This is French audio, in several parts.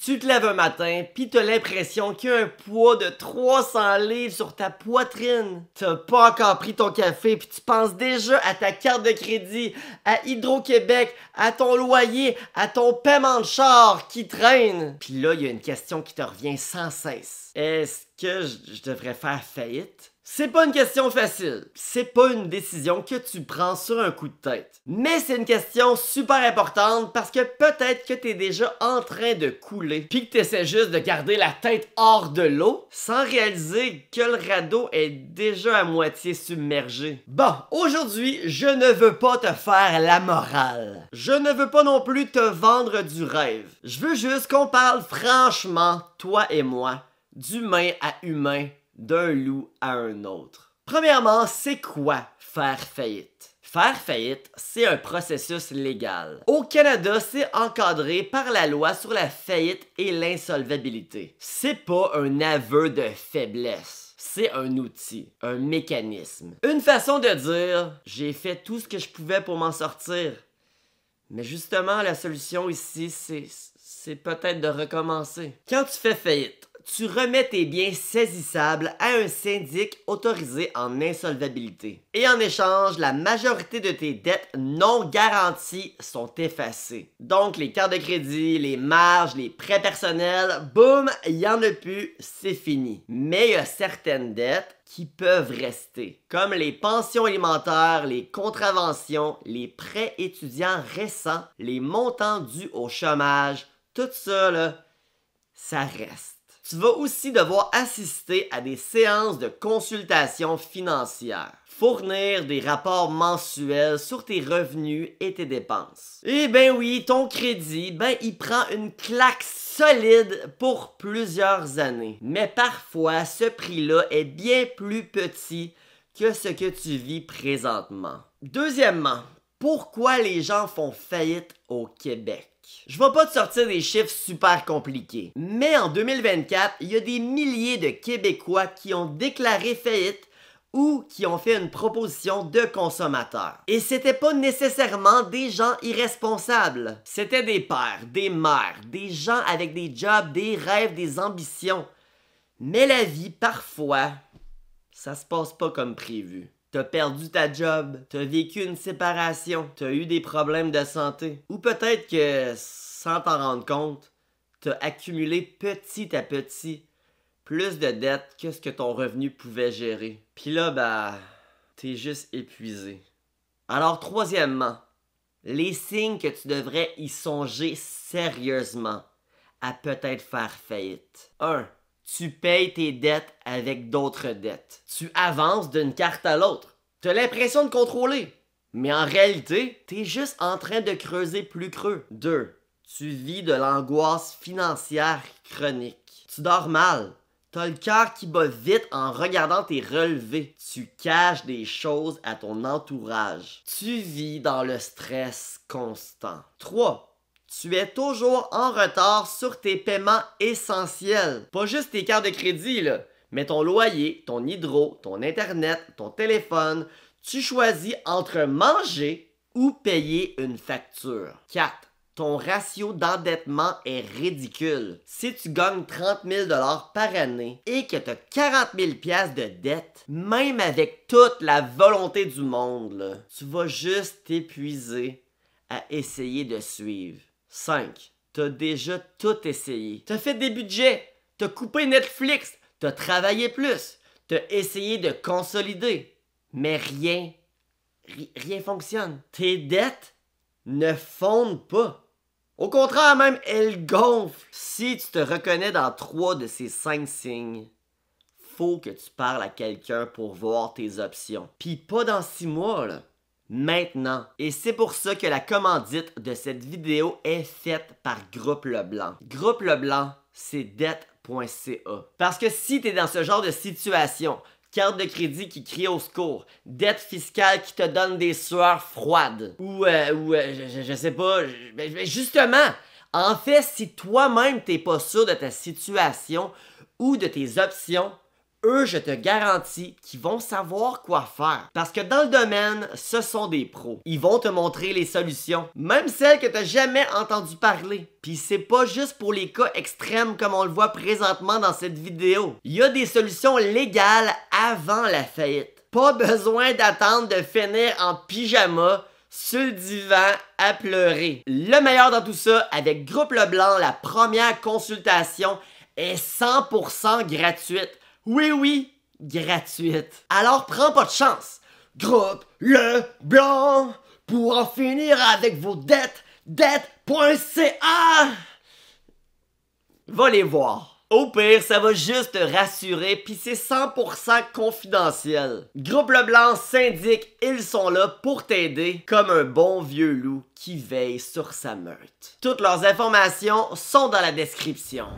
Tu te lèves un matin, pis t'as l'impression qu'il y a un poids de 300 livres sur ta poitrine. T'as pas encore pris ton café, pis tu penses déjà à ta carte de crédit, à Hydro-Québec, à ton loyer, à ton paiement de char qui traîne. Pis là, il y a une question qui te revient sans cesse. Est-ce que je devrais faire faillite? C'est pas une question facile. C'est pas une décision que tu prends sur un coup de tête. Mais c'est une question super importante parce que peut-être que t'es déjà en train de couler puis que t'essaies juste de garder la tête hors de l'eau sans réaliser que le radeau est déjà à moitié submergé. Bon, aujourd'hui, je ne veux pas te faire la morale. Je ne veux pas non plus te vendre du rêve. Je veux juste qu'on parle franchement, toi et moi, d'humain à humain, d'un loup à un autre. Premièrement, c'est quoi faire faillite? Faire faillite, c'est un processus légal. Au Canada, c'est encadré par la loi sur la faillite et l'insolvabilité. C'est pas un aveu de faiblesse. C'est un outil, un mécanisme. Une façon de dire « j'ai fait tout ce que je pouvais pour m'en sortir ». Mais justement, la solution ici, c'est peut-être de recommencer. Quand tu fais faillite, tu remets tes biens saisissables à un syndic autorisé en insolvabilité. Et en échange, la majorité de tes dettes non garanties sont effacées. Donc les cartes de crédit, les marges, les prêts personnels, boum, il n'y en a plus, c'est fini. Mais il y a certaines dettes qui peuvent rester, comme les pensions alimentaires, les contraventions, les prêts étudiants récents, les montants dus au chômage, tout ça là, ça reste. Tu vas aussi devoir assister à des séances de consultation financière, fournir des rapports mensuels sur tes revenus et tes dépenses. Et ben oui, ton crédit, il prend une claque solide pour plusieurs années. Mais parfois, ce prix-là est bien plus petit que ce que tu vis présentement. Deuxièmement, pourquoi les gens font faillite au Québec? Je vais pas te sortir des chiffres super compliqués, mais en 2024, il y a des milliers de Québécois qui ont déclaré faillite ou qui ont fait une proposition de consommateur. Et c'était pas nécessairement des gens irresponsables. C'était des pères, des mères, des gens avec des jobs, des rêves, des ambitions. Mais la vie, parfois, ça se passe pas comme prévu. T'as perdu ta job, t'as vécu une séparation, t'as eu des problèmes de santé. Ou peut-être que, sans t'en rendre compte, t'as accumulé petit à petit plus de dettes que ce que ton revenu pouvait gérer. Puis là, t'es juste épuisé. Alors troisièmement, les signes que tu devrais y songer sérieusement à peut-être faire faillite. 1. Tu payes tes dettes avec d'autres dettes. Tu avances d'une carte à l'autre. T'as l'impression de contrôler. Mais en réalité, t'es juste en train de creuser plus creux. 2. Tu vis de l'angoisse financière chronique. Tu dors mal. T'as le cœur qui bat vite en regardant tes relevés. Tu caches des choses à ton entourage. Tu vis dans le stress constant. 3. Tu es toujours en retard sur tes paiements essentiels. Pas juste tes cartes de crédit, là, mais ton loyer, ton hydro, ton internet, ton téléphone. Tu choisis entre manger ou payer une facture. 4. Ton ratio d'endettement est ridicule. Si tu gagnes 30 000 $ par année et que tu as 40 000 $ de dette, même avec toute la volonté du monde, là, tu vas juste t'épuiser à essayer de suivre. 5. T'as déjà tout essayé. T'as fait des budgets. T'as coupé Netflix. T'as travaillé plus. T'as essayé de consolider. Mais rien fonctionne. Tes dettes ne fondent pas. Au contraire même, elles gonflent. Si tu te reconnais dans 3 de ces 5 signes, faut que tu parles à quelqu'un pour voir tes options. Puis pas dans 6 mois, là. Maintenant. Et c'est pour ça que la commandite de cette vidéo est faite par Groupe Leblanc. Groupe Leblanc, c'est dette.ca. Parce que si t'es dans ce genre de situation, carte de crédit qui crie au secours, dette fiscale qui te donne des sueurs froides, ou je sais pas, justement, en fait, si toi-même t'es pas sûr de ta situation ou de tes options, Eux, je te garantis qu'ils vont savoir quoi faire. Parce que dans le domaine, ce sont des pros. Ils vont te montrer les solutions, même celles que tu n'as jamais entendu parler. Puis c'est pas juste pour les cas extrêmes comme on le voit présentement dans cette vidéo. Il y a des solutions légales avant la faillite. Pas besoin d'attendre de finir en pyjama sur le divan à pleurer. Le meilleur dans tout ça, avec Groupe Leblanc, la première consultation est 100% gratuite. Oui, gratuite. Alors prends pas de chance. Groupe Leblanc pour en finir avec vos dettes. Dettes.ca. Va les voir. Au pire, ça va juste te rassurer, puis c'est 100% confidentiel. Groupe Leblanc syndic, ils sont là pour t'aider comme un bon vieux loup qui veille sur sa meute. Toutes leurs informations sont dans la description.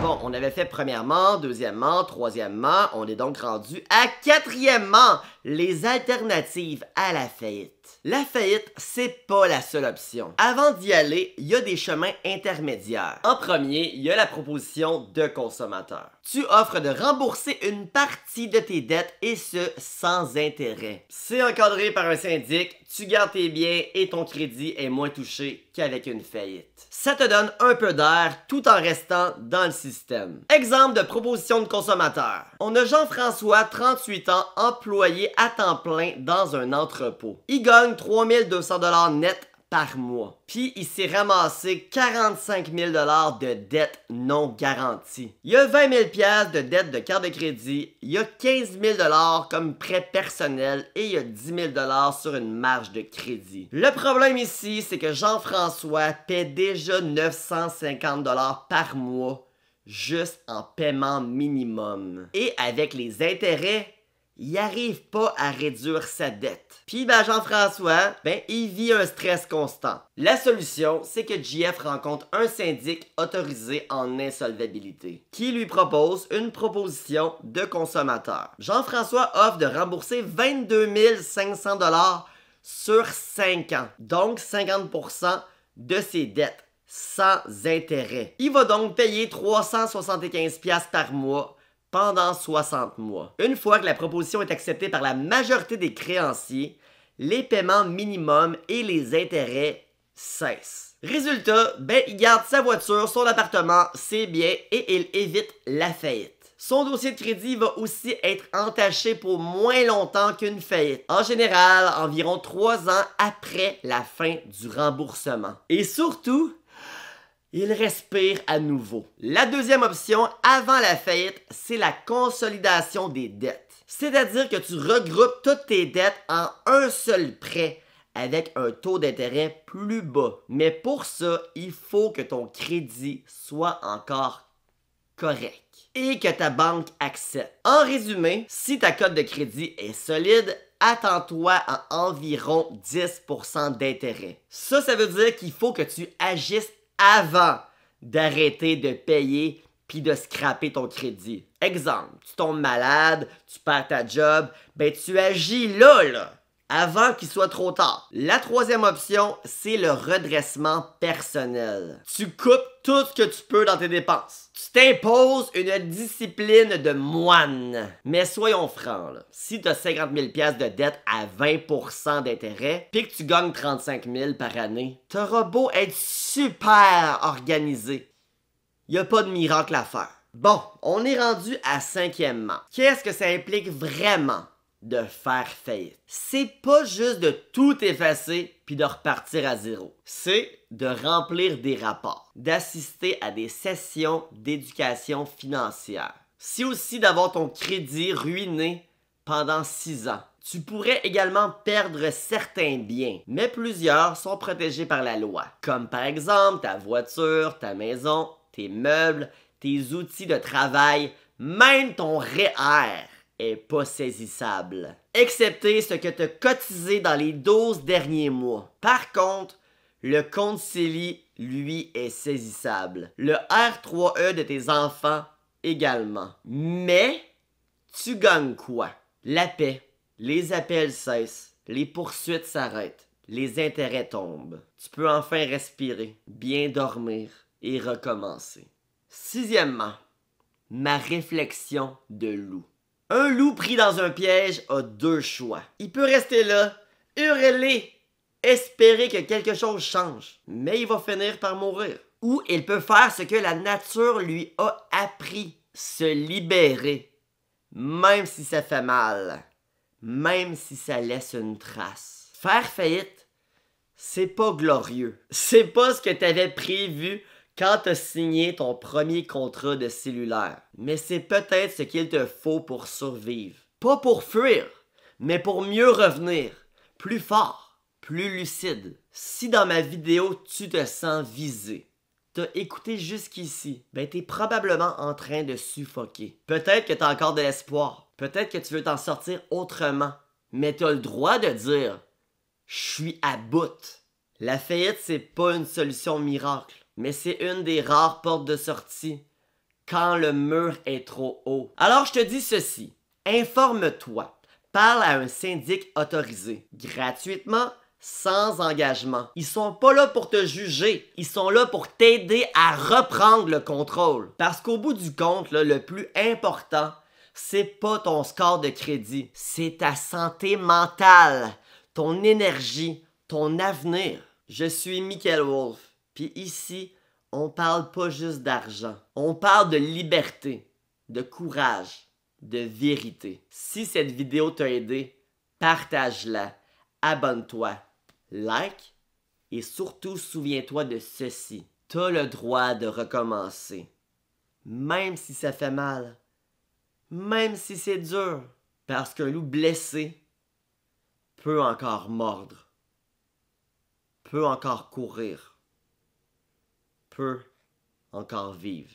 Bon, on avait fait premièrement, deuxièmement, troisièmement, on est donc rendu à quatrièmement, les alternatives à la faillite. La faillite, c'est pas la seule option. Avant d'y aller, il y a des chemins intermédiaires. En premier, il y a la proposition de consommateur. Tu offres de rembourser une partie de tes dettes et ce, sans intérêt. C'est encadré par un syndic, tu gardes tes biens et ton crédit est moins touché qu'avec une faillite. Ça te donne un peu d'air tout en restant dans le système. Exemple de proposition de consommateur. On a Jean-François, 38 ans, employé à temps plein dans un entrepôt. Il gagne 3200 $ net par mois. Puis il s'est ramassé 45 000 $ de dettes non garanties. Il y a 20 000 $ de dettes de carte de crédit, il y a 15 000 $ comme prêt personnel et il y a 10 000 $ sur une marge de crédit. Le problème ici, c'est que Jean-François paie déjà 950 $ par mois juste en paiement minimum. Et avec les intérêts, il n'arrive pas à réduire sa dette. Puis Jean-François, il vit un stress constant. La solution, c'est que JF rencontre un syndic autorisé en insolvabilité, qui lui propose une proposition de consommateur. Jean-François offre de rembourser 22 500 $ sur 5 ans, donc 50% de ses dettes, sans intérêt. Il va donc payer 375 $ par mois pendant 60 mois. Une fois que la proposition est acceptée par la majorité des créanciers, les paiements minimums et les intérêts cessent. Résultat, il garde sa voiture, son appartement, ses biens et il évite la faillite. Son dossier de crédit va aussi être entaché pour moins longtemps qu'une faillite. En général, environ 3 ans après la fin du remboursement. Et surtout, il respire à nouveau. La deuxième option, avant la faillite, c'est la consolidation des dettes. C'est-à-dire que tu regroupes toutes tes dettes en un seul prêt avec un taux d'intérêt plus bas. Mais pour ça, il faut que ton crédit soit encore correct et que ta banque accepte. En résumé, si ta cote de crédit est solide, attends-toi à environ 10% d'intérêt. Ça veut dire qu'il faut que tu agisses avant d'arrêter de payer puis de scraper ton crédit. Exemple, tu tombes malade, tu perds ta job, tu agis là, avant qu'il soit trop tard. La troisième option, c'est le redressement personnel. Tu coupes tout ce que tu peux dans tes dépenses. Tu t'imposes une discipline de moine. Mais soyons francs, si tu as 50 000 $ de dette à 20% d'intérêt, puis que tu gagnes 35 000 par année, t'auras beau être super organisé. Y a pas de miracle à faire. Bon, on est rendu à cinquièmement. Qu'est-ce que ça implique vraiment de faire faillite? C'est pas juste de tout effacer puis de repartir à zéro. C'est de remplir des rapports, d'assister à des sessions d'éducation financière. C'est aussi d'avoir ton crédit ruiné pendant 6 ans. Tu pourrais également perdre certains biens, mais plusieurs sont protégés par la loi, comme par exemple ta voiture, ta maison, tes meubles, tes outils de travail, même ton REER est pas saisissable, excepté ce que tu as cotisé dans les 12 derniers mois. Par contre, le compte CELI, lui, est saisissable. Le R3E de tes enfants également. Mais, tu gagnes quoi? La paix. Les appels cessent. Les poursuites s'arrêtent. Les intérêts tombent. Tu peux enfin respirer, bien dormir et recommencer. Sixièmement, ma réflexion de loup. Un loup pris dans un piège a deux choix. Il peut rester là, hurler, espérer que quelque chose change, mais il va finir par mourir. Ou il peut faire ce que la nature lui a appris, se libérer, même si ça fait mal, même si ça laisse une trace. Faire faillite, c'est pas glorieux. C'est pas ce que t'avais prévu quand t'as signé ton premier contrat de cellulaire. Mais c'est peut-être ce qu'il te faut pour survivre. Pas pour fuir, mais pour mieux revenir. Plus fort, plus lucide. Si dans ma vidéo tu te sens visé, t'as écouté jusqu'ici, ben t'es probablement en train de suffoquer. Peut-être que t'as encore de l'espoir. Peut-être que tu veux t'en sortir autrement. Mais t'as le droit de dire « Je suis à bout ». La faillite, c'est pas une solution miracle, mais c'est une des rares portes de sortie quand le mur est trop haut. Alors je te dis ceci, informe-toi, parle à un syndic autorisé, gratuitement, sans engagement. Ils sont pas là pour te juger, ils sont là pour t'aider à reprendre le contrôle. Parce qu'au bout du compte, là, le plus important, c'est pas ton score de crédit, c'est ta santé mentale, ton énergie, ton avenir. Je suis Michael Wolf, puis ici, on parle pas juste d'argent. On parle de liberté, de courage, de vérité. Si cette vidéo t'a aidé, partage-la, abonne-toi, like et surtout souviens-toi de ceci. T'as le droit de recommencer. Même si ça fait mal. Même si c'est dur. Parce qu'un loup blessé peut encore mordre. Peut encore courir. Peut encore vivre.